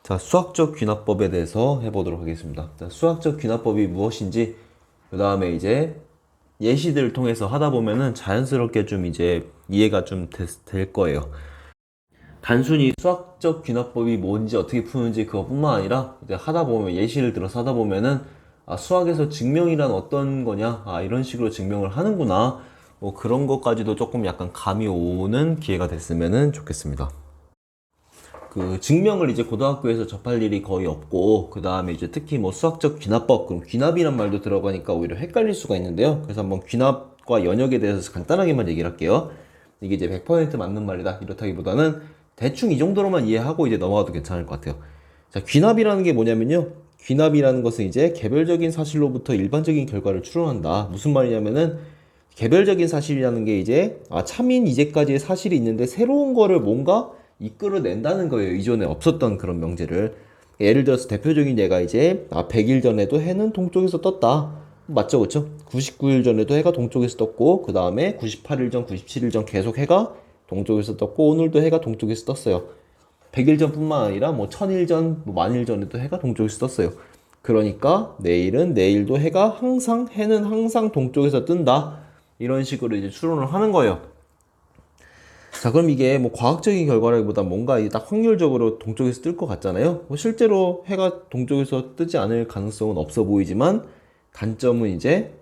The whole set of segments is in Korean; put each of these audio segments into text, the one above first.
자, 수학적 귀납법에 대해서 해보도록 하겠습니다. 자, 수학적 귀납법이 무엇인지, 그 다음에 이제 예시들을 통해서 하다 보면은 자연스럽게 좀 이제 이해가 좀 될 거예요. 단순히 수학적 귀납법이 뭔지 어떻게 푸는지 그것뿐만 아니라 이제 하다 보면 예시를 들어서 하다 보면은 아, 수학에서 증명이란 어떤 거냐? 아, 이런 식으로 증명을 하는구나. 뭐 그런 것까지도 조금 약간 감이 오는 기회가 됐으면 좋겠습니다. 그 증명을 이제 고등학교에서 접할 일이 거의 없고, 그 다음에 이제 특히 뭐 수학적 귀납법, 그럼 귀납이란 말도 들어가니까 오히려 헷갈릴 수가 있는데요. 그래서 한번 귀납과 연역에 대해서 간단하게만 얘기를 할게요. 이게 이제 100% 맞는 말이다 이렇다기보다는 대충 이 정도로만 이해하고 이제 넘어가도 괜찮을 것 같아요. 자, 귀납이라는 게 뭐냐면요. 귀납이라는 것은 이제 개별적인 사실로부터 일반적인 결과를 추론한다. 무슨 말이냐면은 개별적인 사실이라는 게 이제 참인 이제까지의 사실이 있는데 새로운 거를 뭔가 이끌어낸다는 거예요. 이전에 없었던 그런 명제를. 예를 들어서 대표적인 예가 이제 100일 전에도 해는 동쪽에서 떴다. 맞죠, 그쵸? 99일 전에도 해가 동쪽에서 떴고, 그 다음에 98일 전, 97일 전 계속 해가 동쪽에서 떴고, 오늘도 해가 동쪽에서 떴어요. 100일 전뿐만 아니라 뭐 1000일 전, 뭐 만일 전에도 해가 동쪽에서 떴어요. 그러니까 내일도 해는 항상 동쪽에서 뜬다. 이런 식으로 이제 추론을 하는 거예요. 자, 그럼 이게 뭐 과학적인 결과라기보다 뭔가 딱 확률적으로 동쪽에서 뜰 것 같잖아요. 뭐 실제로 해가 동쪽에서 뜨지 않을 가능성은 없어 보이지만 단점은 이제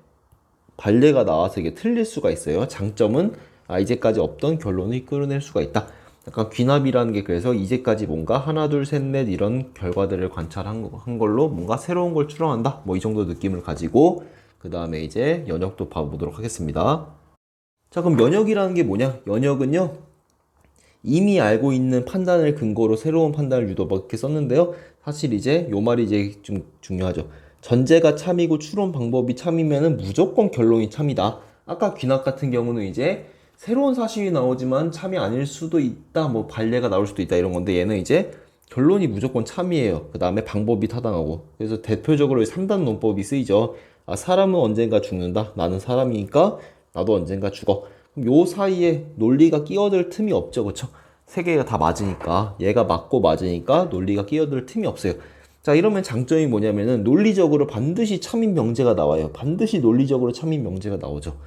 반례가 나와서 이게 틀릴 수가 있어요. 장점은 이제까지 없던 결론을 이끌어낼 수가 있다. 약간 귀납이라는 게 그래서 이제까지 뭔가 하나 둘 셋 넷 이런 결과들을 관찰한 걸로 뭔가 새로운 걸 추론한다. 뭐 이 정도 느낌을 가지고 그 다음에 이제 연역도 봐보도록 하겠습니다. 자, 그럼 연역이라는 게 뭐냐? 연역은요, 이미 알고 있는 판단을 근거로 새로운 판단을 유도받게 썼는데요. 사실 이제 요 말이 이제 좀 중요하죠. 전제가 참이고 추론 방법이 참이면은 무조건 결론이 참이다. 아까 귀납 같은 경우는 이제 새로운 사실이 나오지만 참이 아닐 수도 있다. 뭐 반례가 나올 수도 있다 이런 건데 얘는 이제 결론이 무조건 참이에요. 그 다음에 방법이 타당하고. 그래서 대표적으로 3단 논법이 쓰이죠. 사람은 언젠가 죽는다. 나는 사람이니까 나도 언젠가 죽어. 요 사이에 논리가 끼어들 틈이 없죠, 그쵸? 세 개가 다 맞으니까, 얘가 맞고 맞으니까 논리가 끼어들 틈이 없어요. 자, 이러면 장점이 뭐냐면은 논리적으로 반드시 참인 명제가 나와요. 반드시 논리적으로 참인 명제가 나오죠.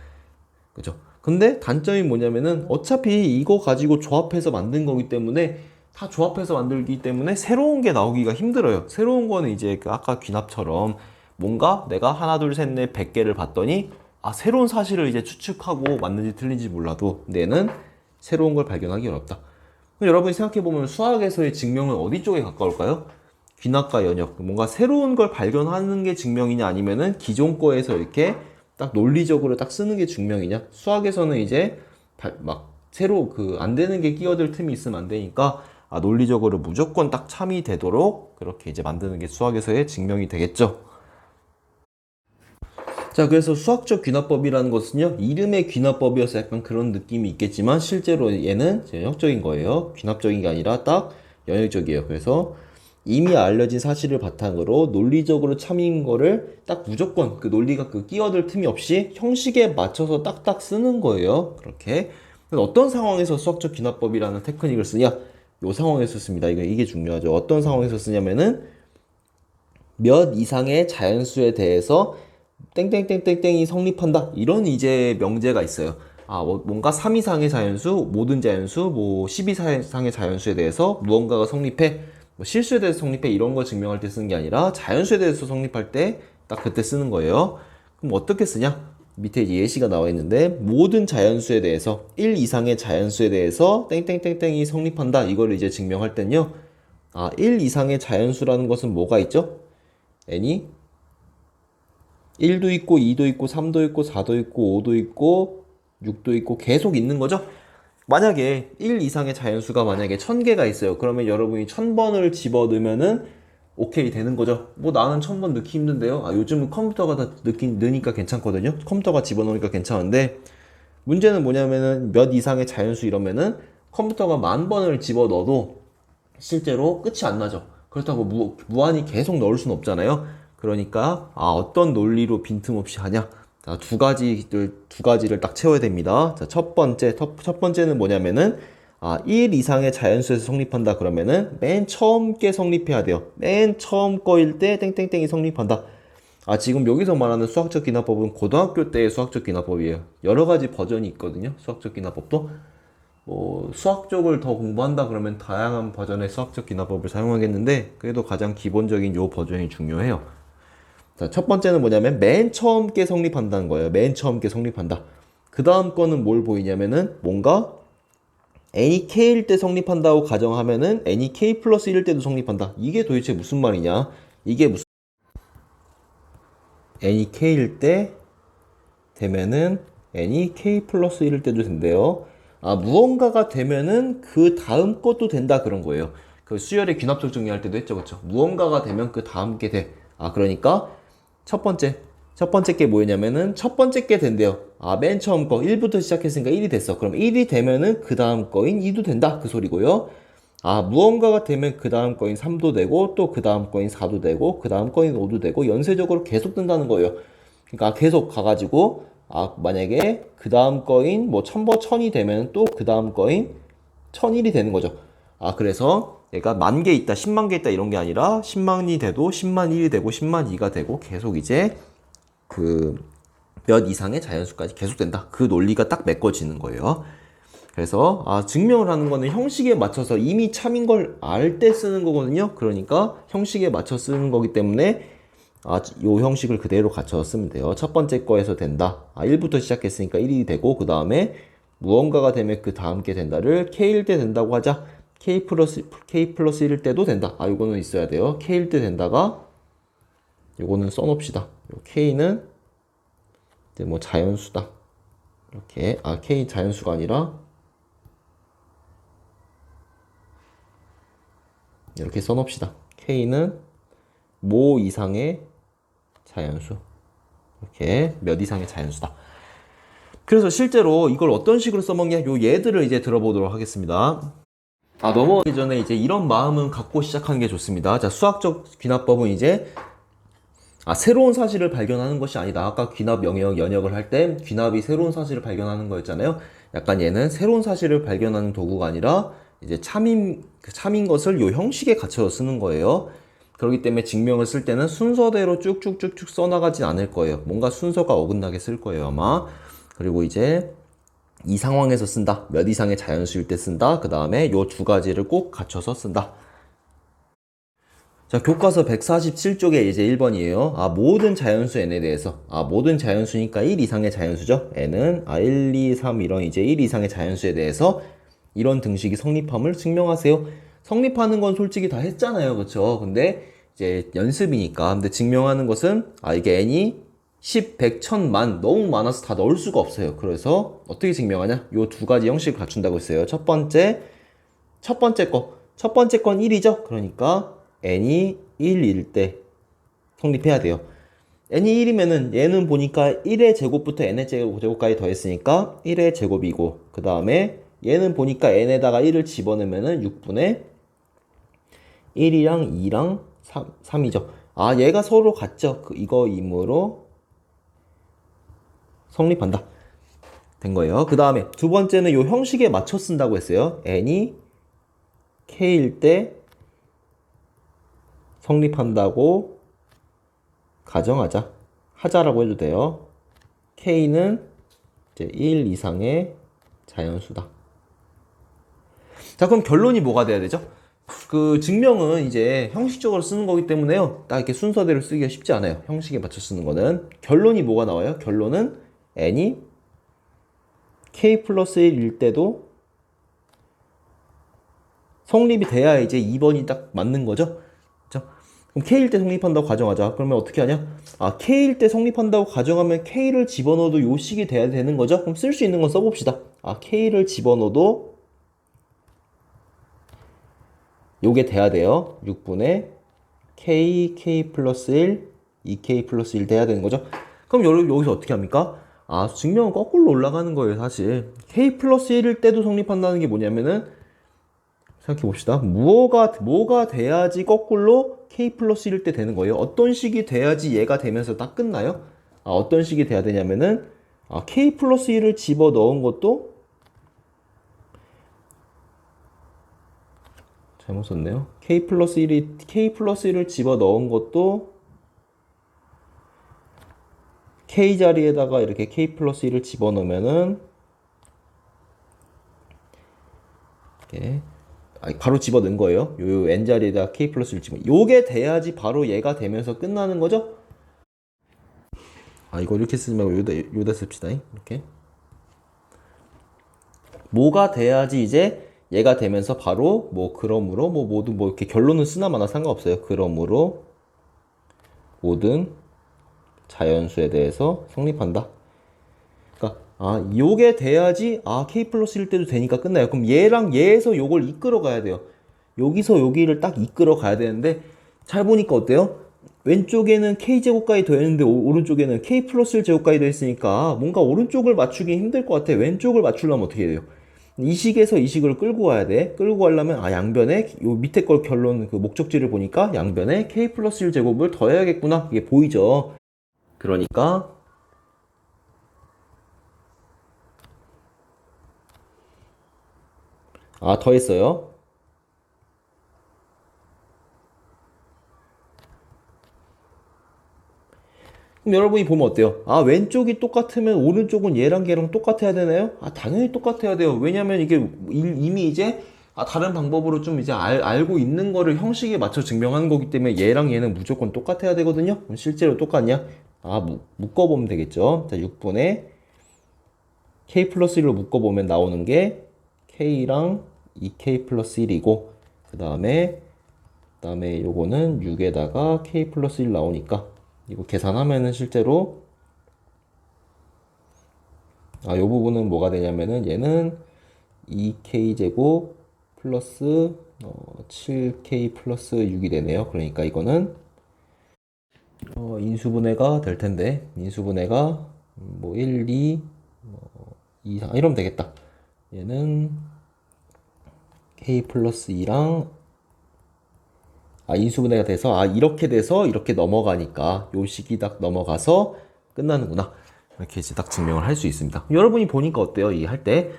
그죠? 근데 단점이 뭐냐면은 어차피 이거 가지고 조합해서 만든 거기 때문에 다 조합해서 만들기 때문에 새로운 게 나오기가 힘들어요. 새로운 거는 이제 그 아까 귀납처럼 뭔가 내가 하나 둘 셋 넷 100개를 봤더니 새로운 사실을 이제 추측하고 맞는지 틀린지 몰라도 얘는 새로운 걸 발견하기 어렵다. 그럼 여러분이 생각해보면 수학에서의 증명은 어디 쪽에 가까울까요? 귀납과 연역. 뭔가 새로운 걸 발견하는 게 증명이냐 아니면은 기존 거에서 이렇게 딱 논리적으로 딱 쓰는 게 증명이냐? 수학에서는 이제 막 새로 그 안 되는 게 끼어들 틈이 있으면 안 되니까 논리적으로 무조건 딱 참이 되도록 그렇게 이제 만드는 게 수학에서의 증명이 되겠죠. 자, 그래서 수학적 귀납법이라는 것은요, 이름의 귀납법이어서 약간 그런 느낌이 있겠지만, 실제로 얘는 연역적인 거예요. 귀납적인 게 아니라 딱 연역적이에요. 그래서 이미 알려진 사실을 바탕으로 논리적으로 참인 거를 딱 무조건 그 논리가 그 끼어들 틈이 없이 형식에 맞춰서 딱딱 쓰는 거예요. 그렇게. 어떤 상황에서 수학적 귀납법이라는 테크닉을 쓰냐? 요 상황에서 씁니다. 이게 중요하죠. 어떤 상황에서 쓰냐면은 몇 이상의 자연수에 대해서 땡땡땡땡땡이 성립한다. 이런 이제 명제가 있어요. 뭔가 3 이상의 자연수, 모든 자연수, 뭐 10 이상의 자연수에 대해서 무언가가 성립해. 뭐 실수에 대해서 성립해. 이런 거 증명할 때 쓰는 게 아니라 자연수에 대해서 성립할 때 딱 그때 쓰는 거예요. 그럼 어떻게 쓰냐? 밑에 이제 예시가 나와 있는데 모든 자연수에 대해서 1 이상의 자연수에 대해서 땡땡땡땡이 성립한다. 이걸 이제 증명할 땐요. 1 이상의 자연수라는 것은 뭐가 있죠? n이 1도 있고 2도 있고 3도 있고 4도 있고 5도 있고 6도 있고 계속 있는 거죠. 만약에 1 이상의 자연수가 만약에 1000개가 있어요. 그러면 여러분이 1000번을 집어넣으면은 오케이 되는 거죠. 뭐 나는 1000번 넣기 힘든데요. 요즘은 컴퓨터가 다 넣으니까 괜찮거든요. 컴퓨터가 집어넣으니까 괜찮은데 문제는 뭐냐면은 몇 이상의 자연수 이러면은 컴퓨터가 10,000번을 집어넣어도 실제로 끝이 안 나죠. 그렇다고 무한히 계속 넣을 수는 없잖아요. 그러니까 어떤 논리로 빈틈없이 하냐? 자, 두 가지를 딱 채워야 됩니다. 자, 첫 번째는 뭐냐면은 1 이상의 자연수에서 성립한다 그러면은 맨 처음 게 성립해야 돼요. 맨 처음 거일 때 땡땡땡이 성립한다. 지금 여기서 말하는 수학적 기납법은 고등학교 때의 수학적 기납법이에요. 여러 가지 버전이 있거든요. 수학적 기납법도. 수학 쪽을 더 공부한다 그러면 다양한 버전의 수학적 기납법을 사용하겠는데, 그래도 가장 기본적인 요 버전이 중요해요. 자, 첫 번째는 뭐냐면 맨 처음 게 성립한다는 거예요. 맨 처음 게 성립한다. 그 다음 거는 뭘 보이냐면은 뭔가 n이 k일 때 성립한다고 가정하면은 n이 k 플러스 1일 때도 성립한다. 이게 도대체 무슨 말이냐? 이게 무슨 n이 k일 때 되면은 n이 k 플러스 1일 때도 된대요. 무언가가 되면은 그 다음 것도 된다 그런 거예요. 그 수열의 귀납적 정리할 때도 했죠, 그쵸? 무언가가 되면 그 다음 게 돼. 그러니까 첫 번째 게 뭐였냐면은 첫 번째 게 된대요. 맨 처음 거 1부터 시작했으니까 1이 됐어. 그럼 1이 되면은 그 다음 거인 2도 된다 그 소리고요. 무언가가 되면 그 다음 거인 3도 되고 또 그 다음 거인 4도 되고 그 다음 거인 5도 되고 연쇄적으로 계속 된다는 거예요. 그러니까 계속 가가지고 만약에 그 다음 거인 뭐 1000이 되면 또 그 다음 거인 1001이 되는 거죠. 그래서 얘가 10,000개 있다, 10만 개 있다 이런 게 아니라 10만이 돼도 10만 1이 되고 10만 2가 되고 계속 이제 그 몇 이상의 자연수까지 계속된다. 그 논리가 딱 메꿔지는 거예요. 그래서 증명을 하는 거는 형식에 맞춰서 이미 참인 걸 알 때 쓰는 거거든요. 그러니까 형식에 맞춰 쓰는 거기 때문에 요 형식을 그대로 갖춰서 쓰면 돼요. 첫 번째 거에서 된다. 1부터 시작했으니까 1이 되고 그 다음에 무언가가 되면 그 다음 게 된다를 k일 때 된다고 하자. k 플러스 1일 때도 된다. 요거는 있어야 돼요. k일 때 된다가 요거는 써놓읍시다. 요 k는 이제 뭐 자연수다. 이렇게 k 자연수가 아니라 이렇게 써놓읍시다. k는 모 이상의 자연수. 이렇게 몇 이상의 자연수다. 그래서 실제로 이걸 어떤 식으로 써먹냐? 요 예들을 이제 들어보도록 하겠습니다. 넘어가기 전에 이제 이런 마음은 갖고 시작하는 게 좋습니다. 자, 수학적 귀납법은 이제 새로운 사실을 발견하는 것이 아니다. 아까 귀납 영역, 연역을 할 때 귀납이 새로운 사실을 발견하는 거였잖아요. 약간 얘는 새로운 사실을 발견하는 도구가 아니라 이제 참인 것을 요 형식에 갖춰서 쓰는 거예요. 그렇기 때문에 증명을 쓸 때는 순서대로 쭉쭉쭉쭉 써나가진 않을 거예요. 뭔가 순서가 어긋나게 쓸 거예요, 아마. 그리고 이제 이 상황에서 쓴다. 몇 이상의 자연수일 때 쓴다. 그 다음에 요 두 가지를 꼭 갖춰서 쓴다. 자, 교과서 147쪽에 이제 1번이에요. 모든 자연수 n에 대해서. 모든 자연수니까 1 이상의 자연수죠. n은 1, 2, 3 이런 이제 1 이상의 자연수에 대해서 이런 등식이 성립함을 증명하세요. 성립하는 건 솔직히 다 했잖아요. 그쵸? 근데 이제 연습이니까. 근데 증명하는 것은 이게 n이 10, 100, 1000만 너무 많아서 다 넣을 수가 없어요. 그래서 어떻게 증명하냐? 요 두 가지 형식을 갖춘다고 했어요. 첫 번째 건 1이죠. 그러니까 n이 1일 때 성립해야 돼요. n이 1이면은 얘는 보니까 1의 제곱부터 n의 제곱까지 더했으니까 1의 제곱이고 그 다음에 얘는 보니까 n에다가 1을 집어넣으면은 6분의 1이랑 2랑 3이죠. 얘가 서로 같죠. 이거이므로 성립한다. 된 거예요. 그 다음에 두 번째는 요 형식에 맞춰 쓴다고 했어요. n이 k일 때 성립한다고 가정하자. 하자라고 해도 돼요. k는 이제 1 이상의 자연수다. 자, 그럼 결론이 뭐가 돼야 되죠? 그 증명은 이제 형식적으로 쓰는 거기 때문에요. 딱 이렇게 순서대로 쓰기가 쉽지 않아요. 형식에 맞춰 쓰는 거는. 결론이 뭐가 나와요? 결론은 n이 k 플러스 1일 때도 성립이 돼야 이제 2번이 딱 맞는 거죠. 그렇죠? 그럼 k일 때 성립한다고 가정하자. 그러면 어떻게 하냐? k일 때 성립한다고 가정하면 k를 집어넣어도 요 식이 돼야 되는 거죠. 그럼 쓸 수 있는 건 써봅시다. k를 집어넣어도 요게 돼야 돼요. 6분의 k 플러스 1, 2k 플러스 1 돼야 되는 거죠. 그럼 여기서 어떻게 합니까? 증명은 거꾸로 올라가는 거예요, 사실. k 플러스 1일 때도 성립한다는 게 뭐냐면은 생각해 봅시다. 뭐가 돼야지 거꾸로 k 플러스 1일 때 되는 거예요. 어떤 식이 돼야지 얘가 되면서 딱 끝나요? 어떤 식이 돼야 되냐면은 k 플러스 1을 집어 넣은 것도 잘못 썼네요. k 플러스 1을 집어 넣은 것도 k 자리에다가 이렇게 k 플러스 1을 집어 넣으면은 이렇게 바로 집어 넣은 거예요. 요 n 자리에다 k 플러스 1 집어. 요게 돼야지 바로 얘가 되면서 끝나는 거죠. 이거 이렇게 쓰지 말고 요다 씁시다. 이렇게. 뭐가 돼야지 이제 얘가 되면서 바로 뭐 그러므로 뭐 모든 뭐 이렇게 결론은 쓰나 마나 상관없어요. 그러므로 모든 자연수에 대해서 성립한다. 그러니까 요게 돼야지 k 플러스 1 때도 되니까 끝나요. 그럼 얘랑 얘에서 요걸 이끌어 가야 돼요. 여기서 여기를 딱 이끌어 가야 되는데 잘 보니까 어때요? 왼쪽에는 k제곱까지 더했는데 오른쪽에는 k 플러스 1 제곱까지 더했으니까 뭔가 오른쪽을 맞추기 힘들 것 같아. 왼쪽을 맞추려면 어떻게 돼요? 이 식에서 이 식을 끌고 와야 돼. 끌고 가려면 양변에 요 밑에 걸 결론 그 목적지를 보니까 양변에 k 플러스 1 제곱을 더해야겠구나. 이게 보이죠? 그러니까 더했어요. 그럼 여러분이 보면 어때요? 왼쪽이 똑같으면 오른쪽은 얘랑 걔랑 똑같아야 되나요? 당연히 똑같아야 돼요. 왜냐면 이게 이미 이제 다른 방법으로 좀 이제 알고 있는 거를 형식에 맞춰 증명하는 거기 때문에 얘랑 얘는 무조건 똑같아야 되거든요. 그럼 실제로 똑같냐? 묶어보면 되겠죠. 자, 6분의 k 플러스 1로 묶어보면 나오는 게 k랑 2k 플러스 1이고 그 다음에 요거는 6에다가 k 플러스 1 나오니까 이거 계산하면은 실제로 요 부분은 뭐가 되냐면은 얘는 2k 제곱 플러스 7k 플러스 6이 되네요. 그러니까 이거는 인수분해가 될 텐데 인수분해가 뭐 1, 2, 2, 3 이러면 되겠다. 얘는 k 플러스 2랑 인수분해가 돼서 이렇게 돼서 이렇게 넘어가니까 요 식이 딱 넘어가서 끝나는구나. 이렇게 이제 딱 증명을 할 수 있습니다. 여러분이 보니까 어때요? 이 할 때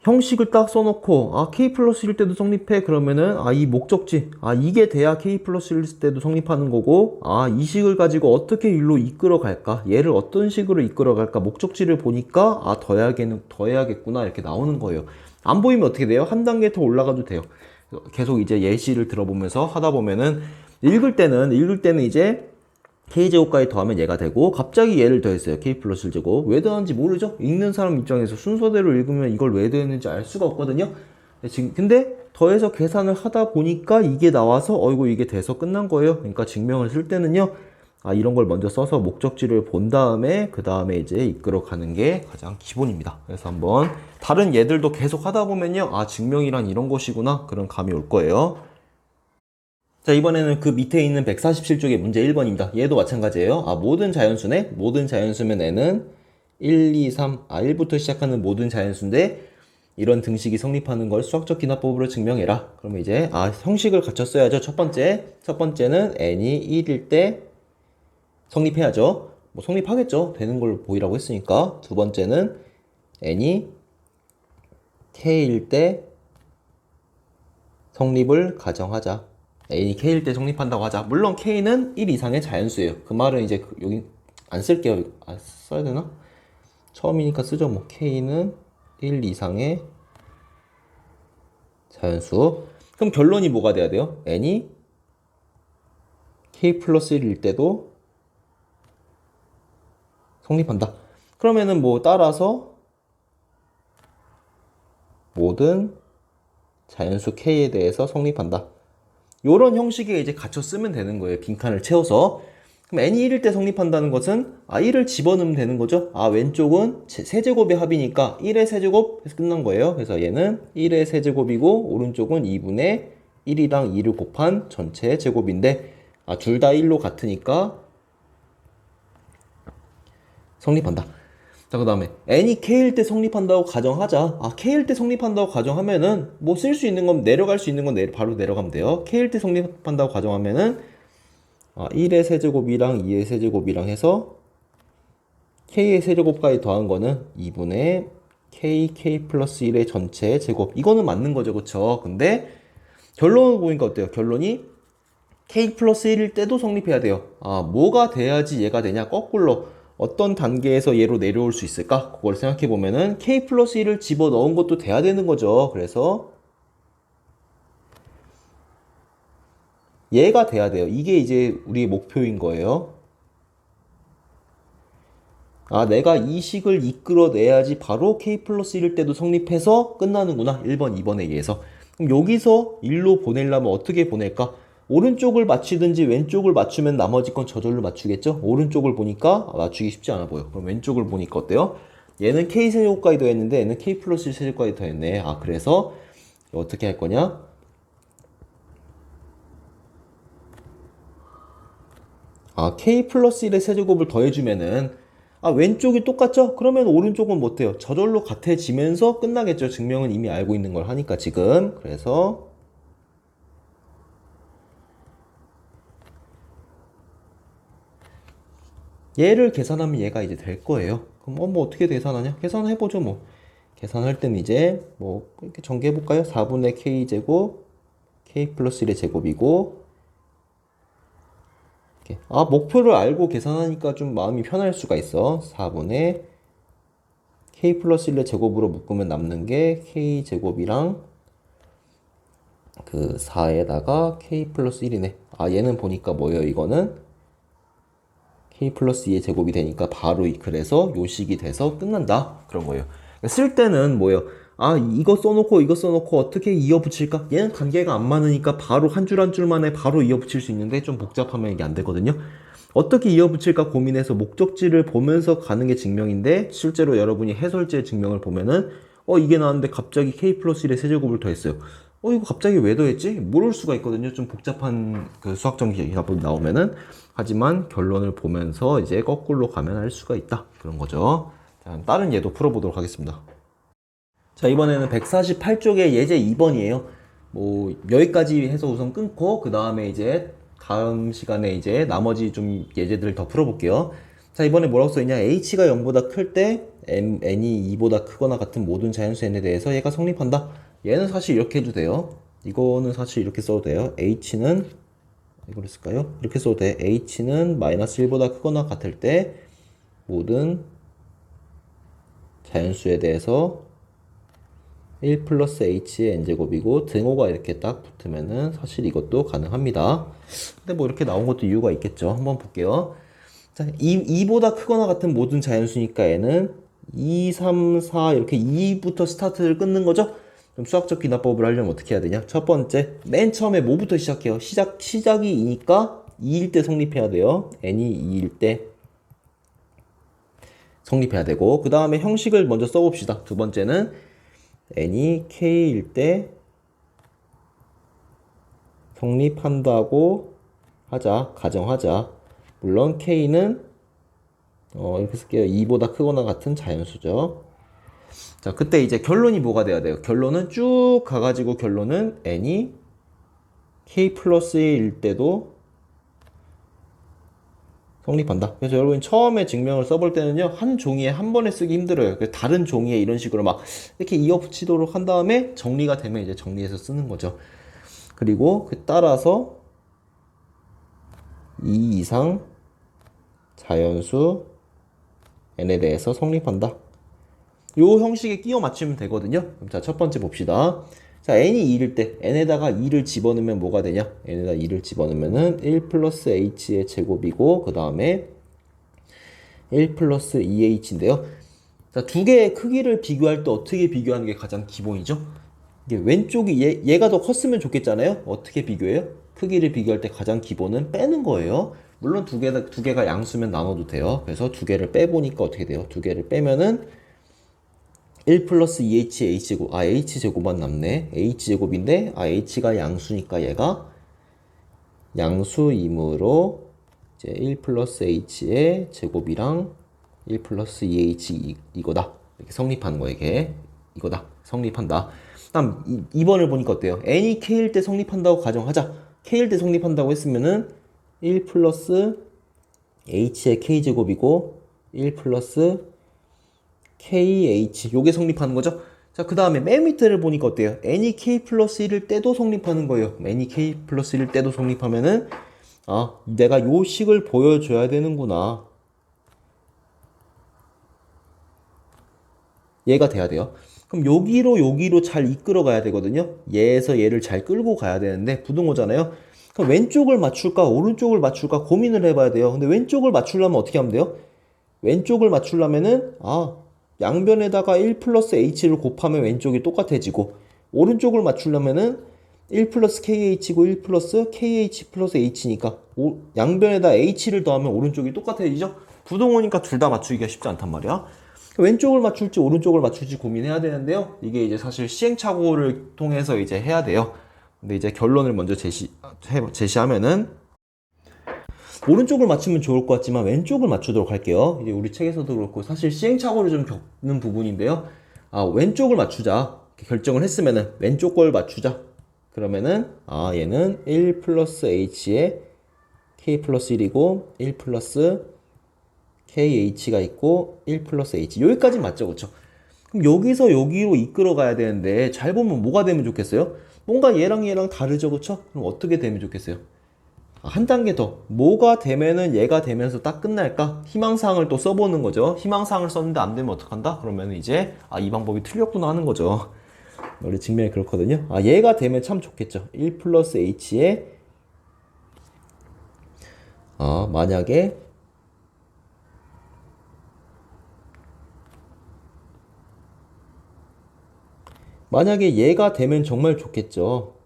형식을 딱 써놓고 k 플러스 1 때도 성립해 그러면은 이 목적지 이게 돼야 k 플러스 1 때도 성립하는 거고 이 식을 가지고 어떻게 일로 이끌어 갈까 얘를 어떤 식으로 이끌어 갈까 목적지를 보니까 더해야겠구나 이렇게 나오는 거예요. 안 보이면 어떻게 돼요? 한 단계 더 올라가도 돼요. 계속 이제 예시를 들어보면서 하다 보면은 읽을 때는 이제 k제곱까지 더하면 얘가 되고 갑자기 얘를 더했어요. k 플러스 1제곱. 왜 더한지 모르죠? 읽는 사람 입장에서 순서대로 읽으면 이걸 왜 더했는지 알 수가 없거든요. 근데 더해서 계산을 하다 보니까 이게 나와서 이게 돼서 끝난 거예요. 그러니까 증명을 쓸 때는요. 이런 걸 먼저 써서 목적지를 본 다음에 그 다음에 이제 이끌어 가는 게 가장 기본입니다. 그래서 한번 다른 얘들도 계속 하다 보면요. 증명이란 이런 것이구나. 그런 감이 올 거예요. 자, 이번에는 그 밑에 있는 147쪽의 문제 1번입니다. 얘도 마찬가지예요. 모든 자연수네. 모든 자연수면 n은 1, 2, 3, 1부터 시작하는 모든 자연수인데 이런 등식이 성립하는 걸 수학적 기납법으로 증명해라. 그러면 이제 형식을 갖췄어야죠. 첫 번째는 n이 1일 때 성립해야죠. 뭐 성립하겠죠. 되는 걸 보이라고 했으니까. 두 번째는 n이 k일 때 성립을 가정하자. n이 k일 때 성립한다고 하자. 물론 k는 1 이상의 자연수예요. 그 말은 이제 여기 안 쓸게요. 써야 되나? 처음이니까 쓰죠. 뭐 k는 1 이상의 자연수. 그럼 결론이 뭐가 돼야 돼요? n이 k 플러스 1일 때도 성립한다. 그러면은 뭐 따라서 모든 자연수 k에 대해서 성립한다. 요런 형식에 이제 갖춰 쓰면 되는 거예요. 빈칸을 채워서. 그럼 n이 1일 때 성립한다는 것은 1을 집어넣으면 되는 거죠. 왼쪽은 세제곱의 합이니까 1의 세제곱 해서 끝난 거예요. 그래서 얘는 1의 세제곱이고 오른쪽은 2분의 1이랑 2를 곱한 전체 제곱인데 둘 다 1로 같으니까 성립한다. 자, 그 다음에 n이 k일 때 성립한다고 가정하자. k일 때 성립한다고 가정하면은 뭐 쓸 수 있는 건 내려갈 수 있는 건 바로 내려가면 돼요. k일 때 성립한다고 가정하면은 1의 세제곱이랑 2의 세제곱이랑 해서 k의 세제곱까지 더한 거는 2분의 k 플러스 1의 전체 제곱. 이거는 맞는 거죠. 그쵸? 근데 결론을 보니까 어때요? 결론이 k 플러스 1일 때도 성립해야 돼요. 아, 뭐가 돼야지 얘가 되냐? 거꾸로 어떤 단계에서 얘로 내려올 수 있을까? 그걸 생각해 보면은 k 플러스 1을 집어 넣은 것도 돼야 되는 거죠. 그래서 얘가 돼야 돼요. 이게 이제 우리의 목표인 거예요. 아, 내가 이 식을 이끌어내야지 바로 k 플러스 1일 때도 성립해서 끝나는구나. 1번, 2번에 의해서. 그럼 여기서 1로 보내려면 어떻게 보낼까? 오른쪽을 맞추든지 왼쪽을 맞추면 나머지 건 저절로 맞추겠죠? 오른쪽을 보니까 맞추기 쉽지 않아 보여. 그럼 왼쪽을 보니까 어때요? 얘는 k 세제곱까지 더했는데 얘는 k 플러스 1 세제곱까지 더했네. 아, 그래서 어떻게 할 거냐? 아, k 플러스 1의 세제곱을 더해주면은 아, 왼쪽이 똑같죠? 그러면 오른쪽은 못 돼요. 저절로 같아지면서 끝나겠죠. 증명은 이미 알고 있는 걸 하니까 지금. 그래서 얘를 계산하면 얘가 이제 될 거예요. 그럼 뭐 어떻게 계산하냐? 계산해보죠 뭐. 계산할 때는 이제 뭐 이렇게 전개해볼까요? 4분의 k제곱 k 플러스 1의 제곱이고 아, 목표를 알고 계산하니까 좀 마음이 편할 수가 있어. 4분의 k 플러스 1의 제곱으로 묶으면 남는 게 k 제곱이랑 그 4에다가 k 플러스 1이네. 아, 얘는 보니까 뭐예요? 이거는 k 플러스 2의 제곱이 되니까 바로 그래서 요식이 돼서 끝난다. 그런 거예요. 쓸 때는 뭐예요? 아, 이거 써놓고 이거 써놓고 어떻게 이어 붙일까? 얘는 관계가 안 맞으니까 바로 한 줄 한 줄 만에 바로 이어 붙일 수 있는데 좀 복잡하면 이게 안 되거든요. 어떻게 이어 붙일까 고민해서 목적지를 보면서 가는 게 증명인데 실제로 여러분이 해설지의 증명을 보면은 이게 나왔는데 갑자기 k 플러스 1의 세제곱을 더했어요. 이거 갑자기 왜 더했지? 모를 수가 있거든요. 좀 복잡한 그 수학적 기법이 나오면은. 하지만 결론을 보면서 이제 거꾸로 가면 알 수가 있다. 그런 거죠. 자, 다른 예도 풀어보도록 하겠습니다. 자, 이번에는 148쪽의 예제 2번이에요. 뭐, 여기까지 해서 우선 끊고, 그 다음에 이제 다음 시간에 이제 나머지 좀 예제들을 더 풀어볼게요. 자, 이번에 뭐라고 써있냐? h가 0보다 클 때 n이 2보다 크거나 같은 모든 자연수 n에 대해서 얘가 성립한다. 얘는 사실 이렇게 해도 돼요. 이거는 사실 이렇게 써도 돼요. h는 이걸 쓸까요? 이렇게 써도 돼. h는 마이너스 1보다 크거나 같을 때 모든 자연수에 대해서 1 플러스 h의 n제곱이고 등호가 이렇게 딱 붙으면은 사실 이것도 가능합니다. 근데 뭐 이렇게 나온 것도 이유가 있겠죠. 한번 볼게요. 자, 2보다 크거나 같은 모든 자연수니까 얘는 2, 3, 4 이렇게 2부터 스타트를 끊는 거죠. 그럼 수학적 귀납법을 하려면 어떻게 해야 되냐? 첫 번째, 맨 처음에 뭐부터 시작해요? 시작이 2니까 2일 때 성립해야 돼요. n이 2일 때 성립해야 되고 그 다음에 형식을 먼저 써봅시다. 두 번째는 n이 k일 때 성립한다고 하자, 가정하자. 물론 k는 이렇게 쓸게요. 2보다 크거나 같은 자연수죠. 자, 그때 이제 결론이 뭐가 돼야 돼요? 결론은 쭉 가가지고 결론은 n이 k 플러스 1일 때도 성립한다. 그래서 여러분 처음에 증명을 써볼 때는요, 한 종이에 한 번에 쓰기 힘들어요. 다른 종이에 이런 식으로 막 이렇게 이어붙이도록 한 다음에 정리가 되면 이제 정리해서 쓰는 거죠. 그리고 그 따라서 2 이상 자연수 n에 대해서 성립한다. 요 형식에 끼워 맞추면 되거든요. 그럼 자, 첫 번째 봅시다. 자, n이 2일 때 n에다가 2를 집어넣으면 뭐가 되냐? n에다 2를 집어넣으면은 1 플러스 h의 제곱이고 그 다음에 1 플러스 2h인데요. 자, 두 개의 크기를 비교할 때 어떻게 비교하는 게 가장 기본이죠? 이게 왼쪽이 얘가 더 컸으면 좋겠잖아요. 어떻게 비교해요? 크기를 비교할 때 가장 기본은 빼는 거예요. 물론 두 개가 양수면 나눠도 돼요. 그래서 두 개를 빼보니까 어떻게 돼요? 두 개를 빼면은 1 플러스 2h h제곱, h제곱만 남네. h제곱인데 h가 양수니까 얘가 양수이므로 이제 1 플러스 h의 제곱이랑 1 플러스 2h 이거다. 이렇게 성립하는 거예요. 이게 이거다. 성립한다. 다음 2번을 보니까 어때요? n이 k일 때 성립한다고 가정하자. k일 때 성립한다고 했으면은 1 플러스 h의 k제곱이고 1 플러스 kh 요게 성립하는 거죠. 자, 자, 그 다음에 맨 밑에를 보니까 어때요? n이 k 플러스 1일 때도 성립하는 거예요. n이 k 플러스 1일 때도 성립하면은 내가 요 식을 보여줘야 되는구나. 얘가 돼야 돼요. 그럼 여기로 잘 이끌어 가야 되거든요. 얘에서 얘를 잘 끌고 가야 되는데 부등호잖아요. 그럼 왼쪽을 맞출까 오른쪽을 맞출까 고민을 해봐야 돼요. 근데 왼쪽을 맞추려면 어떻게 하면 돼요? 왼쪽을 맞추려면은 양변에다가 1 플러스 h를 곱하면 왼쪽이 똑같아지고, 오른쪽을 맞추려면은 1 플러스 kh고 1 플러스 kh 플러스 h니까 양변에다 h를 더하면 오른쪽이 똑같아지죠. 부등호니까 둘 다 맞추기가 쉽지 않단 말이야. 왼쪽을 맞출지 오른쪽을 맞출지 고민해야 되는데요. 이게 이제 사실 시행착오를 통해서 이제 해야 돼요. 근데 이제 결론을 먼저 제시하면은, 오른쪽을 맞추면 좋을 것 같지만 왼쪽을 맞추도록 할게요. 이제 우리 책에서도 그렇고 사실 시행착오를 좀 겪는 부분인데요. 왼쪽을 맞추자. 결정을 했으면은 왼쪽 걸 맞추자. 그러면은 얘는 1 플러스 h에 k 플러스 1이고 1 플러스 kh가 있고 1 플러스 h. 여기까지 맞죠, 그렇죠? 그럼 여기서 여기로 이끌어 가야 되는데 잘 보면 뭐가 되면 좋겠어요? 뭔가 얘랑 다르죠, 그렇죠? 그럼 어떻게 되면 좋겠어요? 한 단계 더. 뭐가 되면은 얘가 되면서 딱 끝날까? 희망사항을 또 써보는 거죠. 희망사항을 썼는데 안 되면 어떡한다? 그러면 이제 이 방법이 틀렸구나 하는 거죠. 우리 증명이 그렇거든요. 얘가 되면 참 좋겠죠. 1 플러스 h에 만약에 얘가 되면 정말 좋겠죠.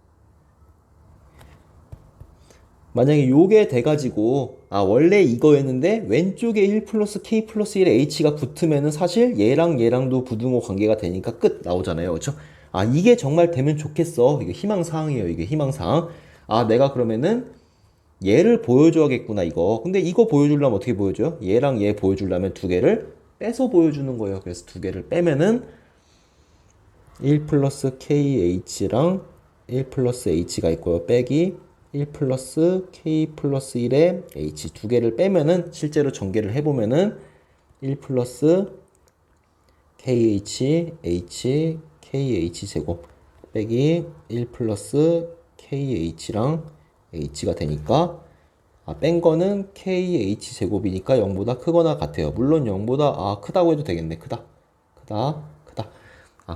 만약에 요게 돼가지고 원래 이거였는데 왼쪽에 1 플러스 k 플러스 1의 h가 붙으면은 사실 얘랑도 부등호 관계가 되니까 끝 나오잖아요, 그렇죠? 이게 정말 되면 좋겠어. 이게 희망사항이에요. 이게 희망사항. 내가 그러면은 얘를 보여줘야겠구나, 이거. 근데 이거 보여주려면 어떻게 보여줘요? 얘랑 얘 보여주려면 두 개를 빼서 보여주는 거예요. 그래서 두 개를 빼면은 1 플러스 kh랑 1 플러스 h가 있고요. 빼기 1 플러스 k 플러스 1의 h 두 개를 빼면은 실제로 전개를 해보면은 1 플러스 kh h kh 제곱 빼기 1 플러스 kh랑 h가 되니까 뺀 거는 kh 제곱이니까 0보다 크거나 같아요. 물론 0보다 크다고 해도 되겠네. 크다.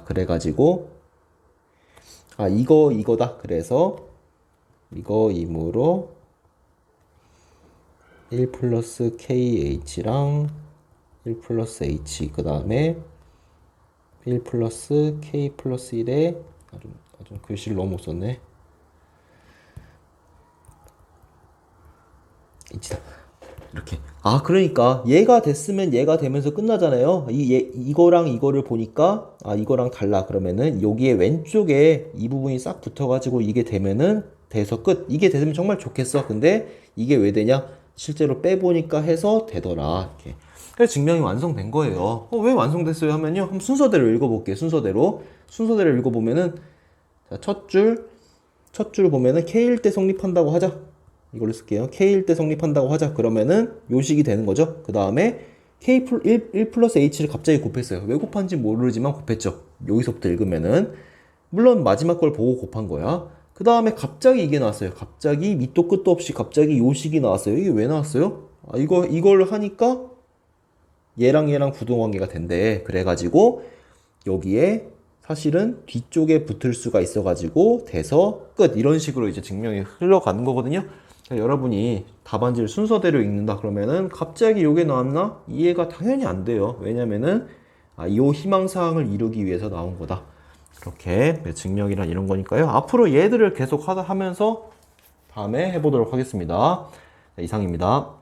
그래가지고 이거다. 그래서 이거이므로 1 플러스 kh랑 1 플러스 h 그 다음에 1 플러스 k 플러스 1에 좀 글씨를 너무 못 썼네. h다. 이렇게. 그러니까 얘가 됐으면 얘가 되면서 끝나잖아요. 이거랑 이거를 보니까 이거랑 달라. 그러면은 여기에 왼쪽에 이 부분이 싹 붙어가지고 이게 되면은 돼서 끝. 이게 되면 정말 좋겠어. 근데 이게 왜 되냐? 실제로 빼보니까 해서 되더라. 이렇게. 그래서 증명이 완성된 거예요. 왜 완성됐어요? 하면요. 한번 순서대로 읽어볼게요. 순서대로 읽어보면은 첫 줄 보면은 K일 때 성립한다고 하자. 이걸로 쓸게요. K일 때 성립한다고 하자. 그러면은 요식이 되는 거죠. 그 다음에 1 플러스 H를 갑자기 곱했어요. 왜 곱한지 모르지만 곱했죠. 여기서부터 읽으면은. 물론 마지막 걸 보고 곱한 거야. 그 다음에 갑자기 이게 나왔어요. 갑자기 밑도 끝도 없이 갑자기 요식이 나왔어요. 이게 왜 나왔어요? 이걸 하니까 얘랑 부등관계가 된대. 그래가지고 여기에 사실은 뒤쪽에 붙을 수가 있어가지고 돼서 끝. 이런 식으로 이제 증명이 흘러가는 거거든요. 여러분이 답안지를 순서대로 읽는다 그러면은 갑자기 요게 나왔나? 이해가 당연히 안 돼요. 왜냐면은 이 희망사항을 이루기 위해서 나온 거다. 그렇게 증명이란 이런 거니까요. 앞으로 얘들을 계속 하면서 다음에 해보도록 하겠습니다. 이상입니다.